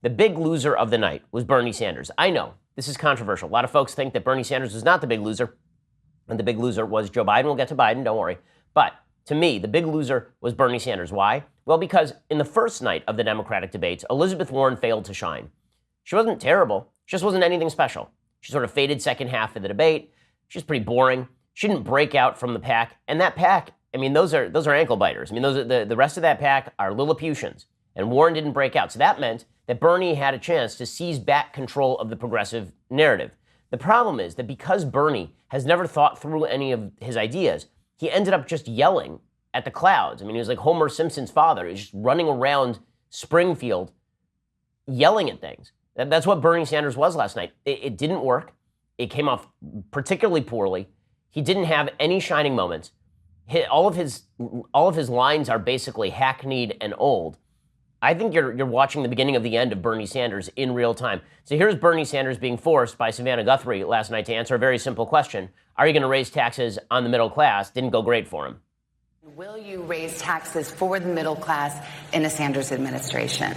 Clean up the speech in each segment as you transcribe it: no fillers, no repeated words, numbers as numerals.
The big loser of the night was Bernie Sanders. I know, this is controversial. A lot of folks think that Bernie Sanders was not the big loser, and the big loser was Joe Biden. We'll get to Biden, don't worry. But to me, the big loser was Bernie Sanders. Why? Well, because in the first night of the Democratic debates, Elizabeth Warren failed to shine. She wasn't terrible. She just wasn't anything special. She sort of faded second half of the debate. She was pretty boring. She didn't break out from the pack. And that pack, I mean, those are ankle biters. I mean, those are the rest of that pack are Lilliputians. And Warren didn't break out. So that meant that Bernie had a chance to seize back control of the progressive narrative. The problem is that because Bernie has never thought through any of his ideas, he ended up just yelling at the clouds. I mean, he was like Homer Simpson's father. He was just running around Springfield yelling at things. That's what Bernie Sanders was last night. It didn't work. It came off particularly poorly. He didn't have any shining moments. All of his lines are basically hackneyed and old. I think you're watching the beginning of the end of Bernie Sanders in real time. So here's Bernie Sanders being forced by Savannah Guthrie last night to answer a very simple question. Are you going to raise taxes on the middle class? Didn't go great for him. Will you raise taxes for the middle class in a Sanders administration?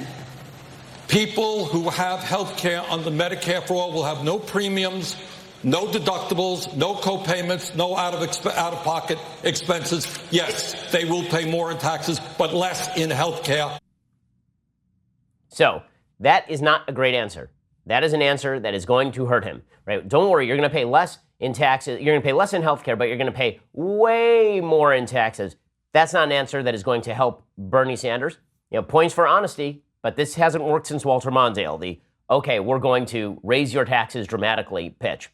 People who have health care under Medicare for All will have no premiums, no deductibles, no co-payments, no out-of-pocket expenses. Yes, they will pay more in taxes, but less in health care. So that is not a great answer. That is an answer that is going to hurt him, right? Don't worry, you're going to pay less in taxes. You're going to pay less in health care, but you're going to pay way more in taxes. That's not an answer that is going to help Bernie Sanders. Points for honesty, but this hasn't worked since Walter Mondale, okay, we're going to raise your taxes dramatically pitch.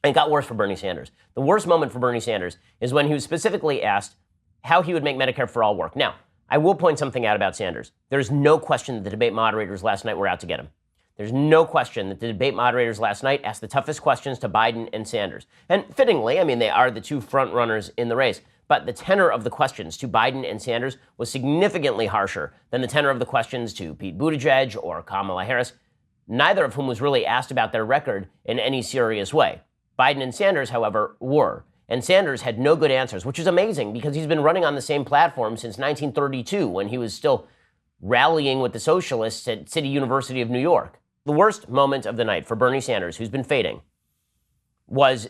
And it got worse for Bernie Sanders. The worst moment for Bernie Sanders is when he was specifically asked how he would make Medicare for All work. Now, I will point something out about Sanders. There's no question that the debate moderators last night were out to get him. There's no question that the debate moderators last night asked the toughest questions to Biden and Sanders. And fittingly, I mean, they are the two front runners in the race. But the tenor of the questions to Biden and Sanders was significantly harsher than the tenor of the questions to Pete Buttigieg or Kamala Harris, neither of whom was really asked about their record in any serious way. Biden and Sanders, however, were. And Sanders had no good answers, which is amazing because he's been running on the same platform since 1932 when he was still rallying with the socialists at City University of New York. The worst moment of the night for Bernie Sanders, who's been fading, was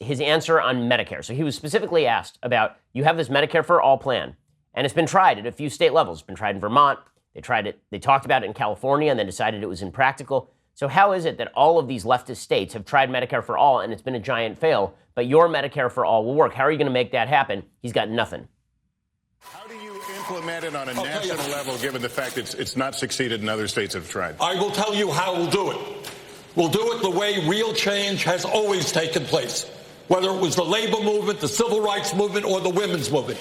his answer on Medicare. So he was specifically asked about, you have this Medicare for All plan, and it's been tried at a few state levels. It's been tried in Vermont. They talked about it in California and then decided it was impractical. So how is it that all of these leftist states have tried Medicare for All and it's been a giant fail, but your Medicare for All will work? How are you going to make that happen? He's got nothing. How do you implement it on a national level, given the fact that it's not succeeded and other states have tried? I will tell you how we'll do it. We'll do it the way real change has always taken place, whether it was the labor movement, the civil rights movement, or the women's movement.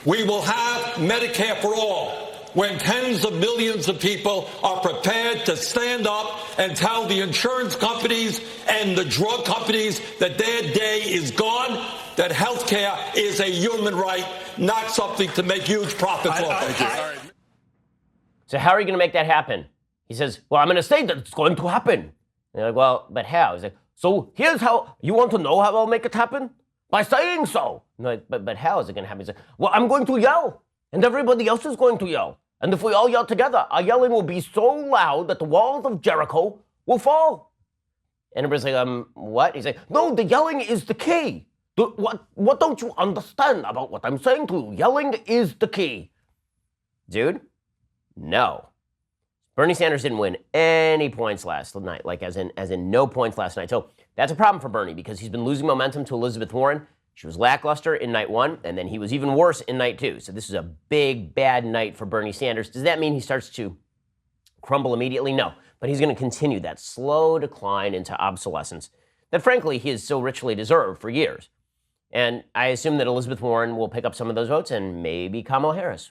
We will have Medicare for All when tens of millions of people are prepared to stand up and tell the insurance companies and the drug companies that their day is gone, that health care is a human right, not something to make huge profits off of. So how are you going to make that happen? He says, well, I'm going to say that it's going to happen. And they're like, well, but how? He's like, so here's how. You want to know how I'll make it happen? By saying so. And like, but how is it going to happen? He's like, well, I'm going to yell, and everybody else is going to yell. And if we all yell together, our yelling will be so loud that the walls of Jericho will fall. And everybody's like, what? He's like, no, the yelling is the key. What don't you understand about what I'm saying to you? Yelling is the key. Dude, no. Bernie Sanders didn't win any points last night, like as in no points last night. So that's a problem for Bernie because he's been losing momentum to Elizabeth Warren. She was lackluster in night one, and then he was even worse in night two. So this is a big, bad night for Bernie Sanders. Does that mean he starts to crumble immediately? No, but he's going to continue that slow decline into obsolescence that, frankly, he has so richly deserved for years. And I assume that Elizabeth Warren will pick up some of those votes and maybe Kamala Harris.